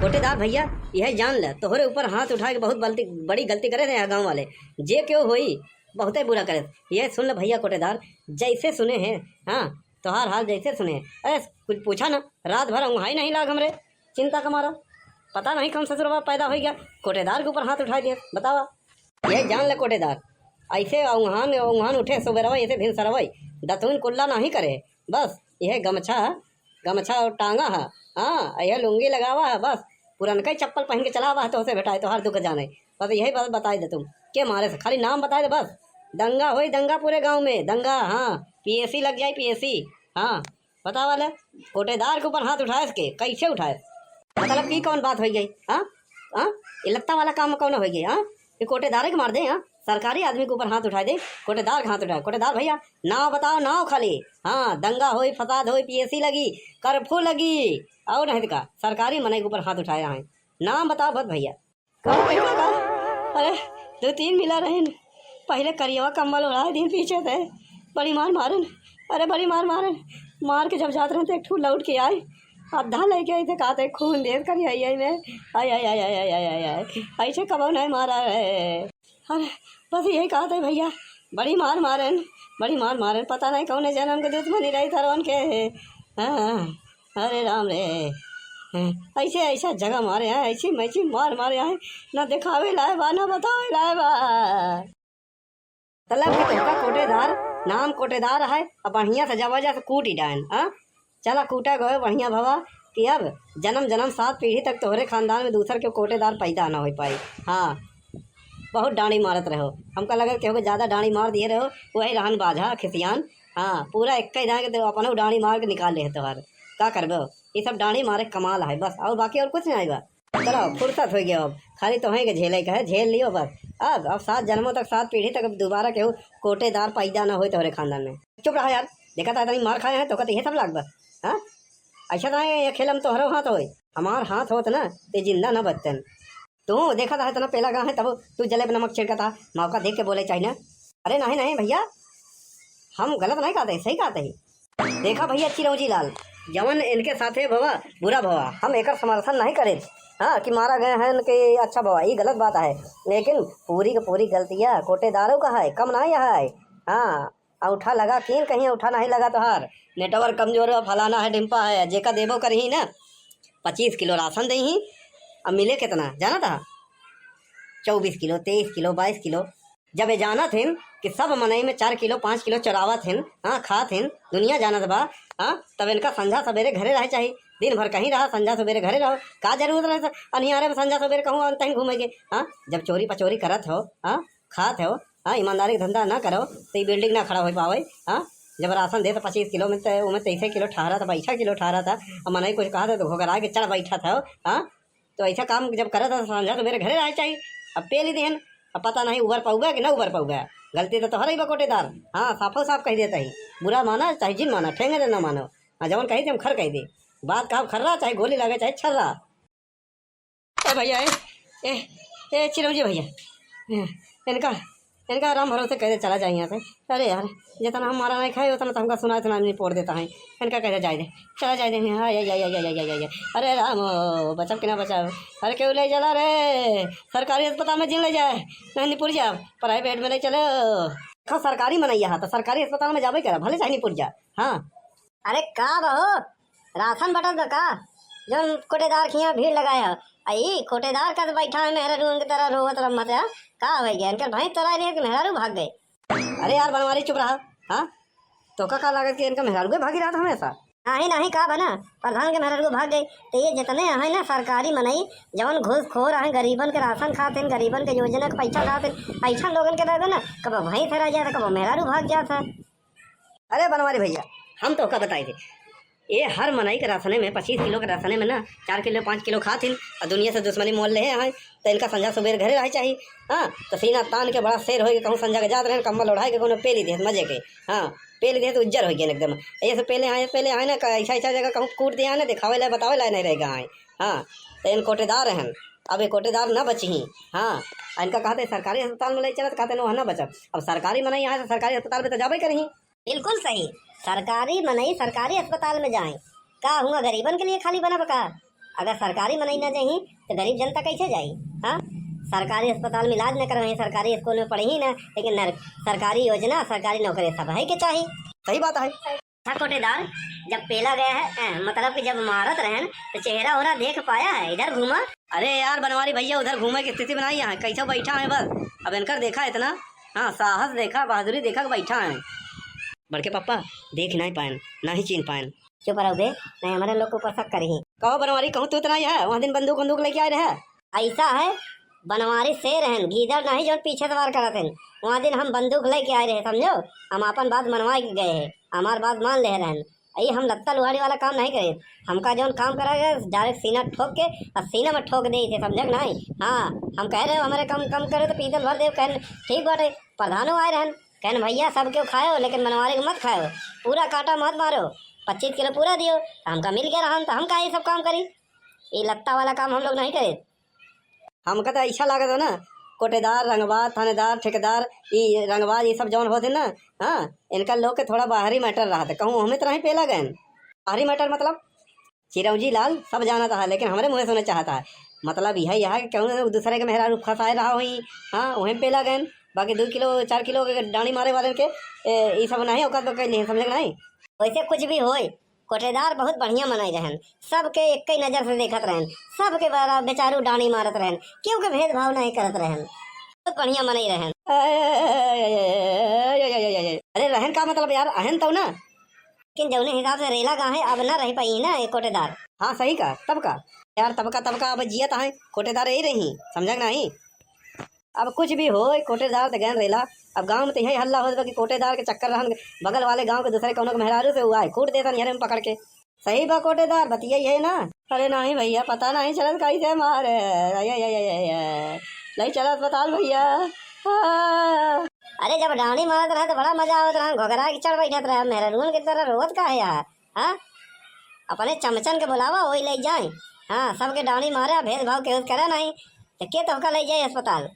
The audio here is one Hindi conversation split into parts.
कोटेदार भैया यह जान ले तोहरे ऊपर हाथ उठा के बहुत बड़ी गलती करे थे गाँव वाले। जे क्यों होई बहुत ही बुरा करे। ये सुन ले भैया कोटेदार, जैसे सुने हैं हाँ तोहार हाल जैसे सुने हैं। अरे कुछ पूछा ना, रात भर वहाँ नहीं लाग हमरे चिंता का मारा, पता नहीं कौन ससुरवा पैदा हो गया कोटेदार के ऊपर हाथ उठा दिया। बतावा ये जान ले कोटेदार, ऐसे उहान उठे सुबेरवा ऐसे भिन सरवई दतून कुल्ला नहीं करे। बस यह गमछा और टांगा है, हाँ यह लुंगी लगावा है, बस पुरनका ही चप्पल पहन के चलावा है तो उसे बेटा तो हर दुख जाने। बस यही बात बताई दे तुम के मारे से खाली नाम बताए दे बस। दंगा होई दंगा पूरे गांव में दंगा, हाँ पीएसी लग जाए पीएसी। हाँ बता वाले कोटेदार के ऊपर हाथ उठाए के कैसे उठाए, मतलब की कौन बात हो गई। हाँ हाँ ये लगता वाला काम कौन हो गई। हाँ ये कोटेदार के मार दे, हाँ सरकारी आदमी के ऊपर हाथ उठाए दे, कोटेदार हाथ उठाए। कोटेदार भैया नाव बताओ नाव खाली, हाँ दंगा होई फसाद होई पीएसी लगी कर्फ्यू लगी और नहीं का सरकारी मने के ऊपर हाथ उठाया है। नाम बताओ बस भैया। अरे 2-3 मिला रहे पहले करिएवा कंबल उड़ाए दिन पीछे थे, बड़ी मार मारन, अरे बड़ी मार मारन, मार के जब जाते रहे थे एक ठू लौट के आए आधा लेके आई थे कहते खून देख कर आई में आई आई आई आई आई आई आई आई ऐसे कब नहीं मारा है। अरे बस यही कहा था भैया, बड़ी मार मारन पता नहीं कौन जन्म के दुश्मनी रही था उनके। हाँ अरे राम रे, ऐसे ऐसा जगह मारे हैं, ऐसी मैसी मार मारे हैं, ना दिखावे लाए बा ना बतावे लाए बा। तलब की तुमका कोटेदार नाम कोटेदार है, अब बढ़िया से जबरदस्त से कूट ही डायन। हाँ चला कूटा गए बढ़िया भवा कि अब जन्म 7 पीढ़ी तक तोहरे खानदान में दूसर के कोटेदार पैदा ना हो पाई। हाँ बहुत डांडी मारत रहो, हमका लगा कि ज़्यादा डांडी मार दिए रहो वही रहन बाझा खिसियान। हाँ पूरा एक ही दाएँ के अपना डांडी मार के निकाल ले तोहर का करबो। ये सब डांडी मारे कमाल है बस, और बाकी और कुछ नहीं आएगा। चलो फुर्सत हो गया, अब खाली तुम्हें के झेले का है, झेल लियो बस। अब 7 जन्मों तक 7 पीढ़ी तक अब दोबारा केहू कोटेदार पैदा ना हो तोहरे खानदान में। चुप रहा यार, देखा था इतनी मार खाए हैं तो कहते ये सब लाग बस। हाँ ऐसा तो ये खेल हम तोहरो हाथ हो, हमार हाथ होत ना ते जिंदा न बचतन। तू देखा था इतना पहला गाँव है तब तू जलेब नमक छिड़का था, मौका देख के बोले चाहिए ना। अरे नहीं भैया हम गलत नहीं कहते, सही कहते ही। देखा भैया चिरौंजी लाल जवन इनके साथे भवा बुरा भवा, हम एक समर्थन नहीं करे हाँ कि मारा गए हैं इनके अच्छा भवा, ये गलत बात है। लेकिन पूरी की पूरी गलतियाँ कोटेदारों का है, कम नहीं है। हाँ अंगूठा लगा किन कहीं अंगूठा नहीं लगा तोहार, नेटवर्क कमजोर है फलाना है डिम्पा है, जेका देबो करही ना 25 किलो राशन दही। अब मिले कितना जाना था, 24 किलो 23 किलो 22 किलो। जब ये जाना थे कि सब मनई में 4 किलो 5 किलो चरावा थे, हाँ खा थे दुनिया जानत बा। हाँ तब इनका संझा सवेरे घरे रहे चाहिए, दिन भर कहीं रहा संझा सवेरे घरे रहो, का जरूरत रहे अनियारे में संझा सवेरे कहूँ तहीं घूमेंगे। हाँ जब चोरी पचोरी करत हो, हाँ खात हो, हाँ ईमानदारी का धंधा ना करो तो ये बिल्डिंग ना खड़ा हो पावे। हाँ जब राशन दे तो 25 किलो में तो उमें 23 किलो ठहरा था 22 किलो ठहरा था, और मनई कुछ कहा था तो घोघरा के चढ़ बैठा था। हाँ तो ऐसा काम जब करा था संझा तो मेरे घरे रहे चाहिए। अब पे ली देन, अब पता नहीं उबर पाऊगा कि ना उबर पाऊगा, गलती तो हर ही कोटेदार। हाँ साफो साफ कह देता ही, बुरा माना चाहे जिन माना ठेंगे ना मानो, हाँ जवन कही थे हम खर कह दे, बात कहा खर्रा चाहे गोली लगे चाहे छर्रा। ए भैया ए चिरौंजी भैया इनका राम भरोसे कैसे चला जाए यहाँ से। अरे यार जितना हम मारा नहीं खाए उतना तो हमका सुना नहीं पोड़ देता है, इनका कैसे जाए दे चला जाए दे। हाँ या अरे राम बचाओ कि ना बचाओ, अरे क्यों ले चला रे सरकारी अस्पताल में जिन ले जाए नहीं पुर जा, प्राइवेट में नहीं चले खा सरकारी मनैया तो सरकारी अस्पताल में जाबे करा भले चाहे नहीं पुर जा। हाँ अरे का बहो राशन बटन का जो कोटेदार खिया भीड़ लगाया आई कोटेदार का बैठा है मेहरारू की तरह रोवत रमत है का हो गया इनकर भाई तोरा नहीं कि मेहरारू भाग गए। अरे यार बनवारी चुप रहा। हाँ तो का लागत कि इनका मेहरारू भागी रहा था हमेशा। नहीं का बना प्रधान के मेहरारू भाग गई तो ये जितने है ना सरकारी मनई जवन घूसखोर है गरीबन के राशन खाते गरीबन के योजना के पैसा खाते ऐसा लोगन के रह ना कब वहीं से रह जाता कब मेहरारू भाग जाता। अरे बनवारी भैया हम तो का बताए थे ये हर मनई के राशने में 25 किलो के राशने में ना 4 किलो 5 किलो खाते और दुनिया से दुश्मनी मोल ले हैं तो इनका संझा सुबेर घरे रहे चाहिए। हाँ तो सीना तान के बड़ा शेर हो गया कहूँ संझा के जाते रहे कम्बल उड़ाए के कोनो पेली दे मजे के। हाँ पेली दे तो उज्जर हो गया एकदम ऐसे पहले आए ना ऐसा जगह कहूँ कूट दिया ना दिखावे लाए बतावे लाए नहीं रहेगा आए। हाँ तो इन कोटेदार हैं, अब ये कोटेदार ना बची ही। हाँ इनका कहते सरकारी अस्पताल में ले चला कहते ना ना बचा, अब सरकारी मनई यहाँ से सरकारी अस्पताल में तो जाबे करी। बिल्कुल सही, सरकारी मनई सरकारी अस्पताल में जाए का हुआ गरीबन के लिए खाली बना बका। अगर सरकारी मनई ना जाही तो गरीब जनता कैसे जाई? हाँ, सरकारी अस्पताल में इलाज न करवाई, सरकारी स्कूल में पढ़ी ना, लेकिन सरकारी योजना सरकारी नौकरी सब है के चाहिए। सही बात है। अच्छा कोटेदार, जब पेला गया है मतलब कि जब मारत रहन तो चेहरा ओरा देख पाया है? इधर घूमा। अरे यार बनवारी भैया, उधर घूमे की स्थिति बनाई है, कैसे बैठा है बस। अब इनकर देखा इतना, हाँ साहस देखा, बहादुरी देखा कि बैठा है। बड़के पापा देख नहीं पाए, ना ही चीन पाए। चुप रहो बे, नहीं हमारे लोग को ऊपर शक करी। कहो बनवारी, कहूँ तू इतना ही है, वहाँ दिन बंदूक बंदूक लेके आए रहे। ऐसा है बनवारी से रहन गीदड़ नहीं जो पीछे सवार करत हैं, वहाँ दिन हम बंदूक लेके आए रहे, समझो। हम अपन बात मनवा के गए हैं, हमार बात मान ले रहन। अई हम लत्ता लुहाड़ी वाला काम नहीं करे, हमका जो काम करा गया डायरेक्ट सीना ठोक के और सीना में ठोक दे थे, समझ नहीं। हाँ, हम कह रहे हो हमारे कम कम करे तो पीतल भर दे, कहन ठीक बाटे। प्रधानो आए रहन, कहन भैया सब क्यों खाओ लेकिन बनवारी को मत खाओ, पूरा काटा मत मारो, 25 किलो पूरा दियो। तो हमका मिल गया रहन, तो हम का ये सब काम करी, ये लत्ता वाला काम हम लोग नहीं करे। हमका तो ऐसा लागत है ना, कोटेदार रंगबाज थानेदार ठेकेदार ये रंगबाज ये सब जौन होते ना, हाँ इनका लोग के थोड़ा बाहरी मैटर रहा था, कहूँ हमें तरह ही पेला गए। बाहरी मैटर मतलब चिरौंजी लाल सब जाना था, लेकिन हमारे मुँह सुनना चाहता है, मतलब यही है कि कहूँ दूसरे के मेहरा फंसाए रहा हुई, हाँ वहीं पेला गए। बाकी 2 किलो 4 किलो के डाणी मारे वाले के ये सब नहीं औकात नहीं, समझे नहीं। वैसे कुछ भी हो, कोटेदार बहुत बढ़िया मनाई रहन, सबके एक ही नज़र से देखत रहन, सबके बेचारू डाणी मारत रहन, क्योंकि भेदभाव नहीं करत रहन, बहुत बढ़िया मनाई रहन। अरे रहन का मतलब यार अहन तो ना, लेकिन जौने हिसाब से रेला का है अब ना रह पाई ना ये कोटेदार। हाँ सही का, तब का यार, तब का अब जियत है, कोटेदार यही रही, समझ नहीं। अब कुछ भी हो कोटेदार तो गैन रेला। अब गांव में तो यही हल्ला हो कि कोटेदार के चक्कर रहन, बगल वाले गांव के दूसरे कौनों के मेहरारू से हुआ है कूट देता निहरे में पकड़ के। सही बा कोटेदार बतिया है ना। अरे नहीं भैया पता नहीं चलत कैसे मारे, नहीं चला अस्पताल भैया। अरे जब डांडी मारत रहे तो बड़ा मजा आवत रहा, घोघरा के चढ़ बैठत रहे, मेहरून की तरह रोत का है यार। हाँ, अपने चमचन के बुलावा वही ले जाए, हाँ सबके डांडी मारे, भेदभाव के करे नहीं तो के तो ले जाए अस्पताल।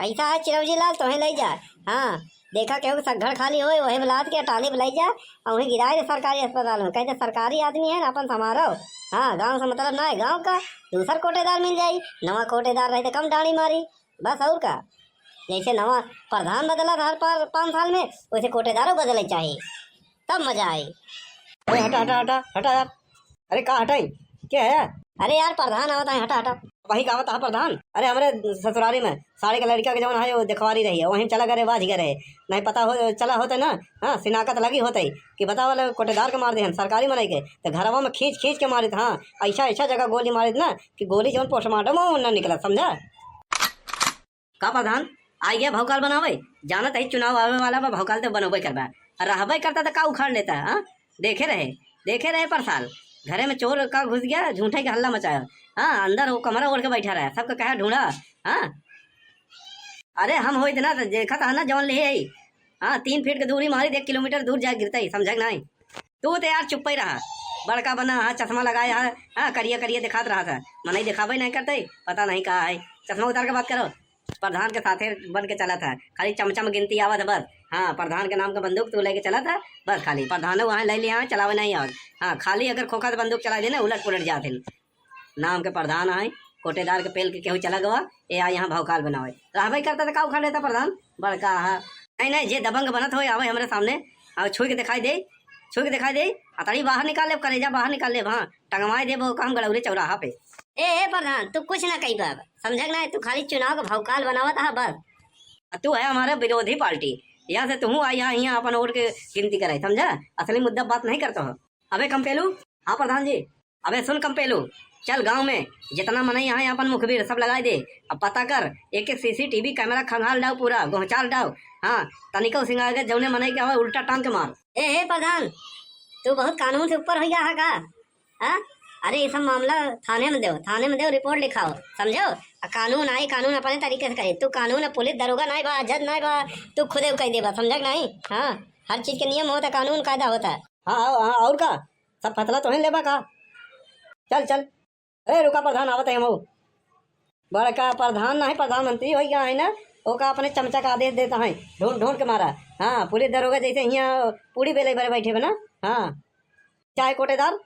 ऐसा है चिरौजी लाल तुम्हें ले जा, हाँ देखा केहू घर खाली हो वही बुलात के टाली ले जा और वहीं गिराए दे सरकारी अस्पताल में, कहते सरकारी आदमी है ना अपन समारो। हाँ गांव से मतलब ना है, गांव का दूसर कोटेदार मिल जाये, नवा कोटेदार रहे तो कम डाणी मारी बस। और का जैसे नवा प्रधान बदला था हर 5 साल में, वैसे कोटेदारों बदले चाहिए, तब मजा आई। अरे हटा हटा हटा हटा यार, अरे कहाँ हटाई क्या है? अरे यार प्रधान आवता है, हटा हटा। वही कहा था प्रधान, अरे हमारे ससुरारी में साड़ी का लड़का के जवन है वो दिखवारी रही है, वहीं चला करे बाज गए, नहीं पता हो चला होते ना, हाँ सिनाकत लगी होते कि बता वाले कोटेदार के मार दे सरकारी मनाई के, तो घरवा में खींच खींच के मारे थे। हाँ ऐसा ऐसा जगह गोली मारे ना कि गोली जवन पोस्टमार्टम हो ना निकला, समझा का? प्रधान आ गया भौकाल बनावे, जानत है चुनाव आवे वाला बा, भौकाल तो बनोबे करवा, रहबे करता तो का उखाड़ लेता है। हाँ देखे रहे पर साल घरे में चोर का घुस गया, झूठे का हल्ला मचाया, हाँ अंदर वो कमरा ओढ़ के बैठा रहा, सबका कहा ढूंढा। हाँ अरे हम हो इतना देखा था ना जवन ले आई, हाँ 3 फीट की दूरी मारी, 1 किलोमीटर दूर जा गिरता ही, समझा नहीं। तू तो यार चुप ही रहा, बड़का बना, हाँ चश्मा लगाया, हाँ करिया करिया दिखात रहा था, मनाई दिखावे नहीं करते, पता नहीं कहा है। चश्मा उतार के बात करो, प्रधान के साथे बन के चला था, खाली चमचम गिनती आवा था बस। हाँ प्रधान के नाम का बंदूक तू लेके चला था बस, खाली प्रधान वहाँ ले लिया चलावे नहीं आवाज। हाँ खाली अगर खोखा से बंदूक चला देना उलट पुलट जाते, नाम के प्रधान आए, कोटेदार के पेल के केहू चला गवा, ये आ यहाँ भौकाल बनावे, रहबे करता तो का उखाड़ लेता प्रधान बड़का। हाँ नहीं जे दबंग बनत हो आवे हमारे सामने, और छू के दिखाई दे, अतड़ी बाहर निकाल ले, करेजा बाहर निकाल ले, हाँ टंगवाए दे वो काम गड़ौरे चौराहा पे। ए प्रधान तू कुछ ना कही बाब, समझ ना, तू खाली चुनाव का भौकाल बनावत है बस। तू है हमारे विरोधी पार्टी, यहाँ से तू आई यहाँ अपन वोट के गिनती करे, समझा, असली मुद्दा बात नहीं करता हो। अबे कंपेलू, हाँ प्रधान जी, अबे सुन कंपेलू, चल गांव में जितना मनाई यहाँ अपन मुखबिर सब लगाए दे, अब पता कर एक CCTV कैमरा खंगाल डाओ, पूरा गोहचाल डाओ, हाँ तनिको सिंगार के जौने मनाई के उल्टा टांग के मार। ए प्रधान तू बहुत कानून से ऊपर हो गया है का? हाँ अरे ये सब मामला थाने में दो रिपोर्ट लिखाओ, समझो, कानून आई कानून अपने तरीके से करे, तू कानून पुलिस दरोगा नहीं बा, जज नहीं बा, तू खुदे कह दे बा, समझ नहीं। हाँ हर चीज के नियम होता है, कानून कायदा होता है। हाँ और का सब फतला तो है लेबा का, चल अरे रुका प्रधान आवत है, हम बड़का प्रधान नहीं प्रधानमंत्री हो गया है ना, वो का अपने चमचा का आदेश देता है, ढूंढ के मारा। हाँ पुलिस दरोगा जैसे यहाँ पूरी बेले बड़े बैठे बना, हाँ चाहे कोटेदार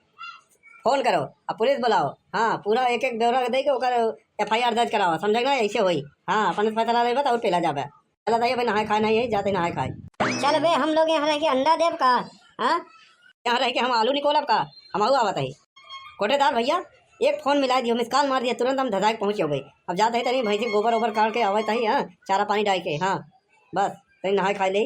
फोन करो अब पुलिस बुलाओ। हाँ पूरा एक एक ब्यौरा दे के ओकर FIR दर्ज कराओ, समझ ना, ऐसे होई। हाँ अपन फैसला लेबा तो और पेला जाबे। चला जाइए भाई, नहाए खाए नहीं है, जाते नहाए खाए। चल बे हम लोग यहाँ रह के अंडा देव का। हाँ यहाँ रह के हम आलू निकोलब का, हम आऊ आवत है। कोटेदार भैया एक फोन मिला दियो, मिस कॉल मार दिया, तुरंत हम धधाक पहुँच गए। अब जाते ही तनी भैंसी गोबर ओबर काट के आवत है। हाँ चारा पानी डाल के, हाँ बस तनी नहाए खाए ले।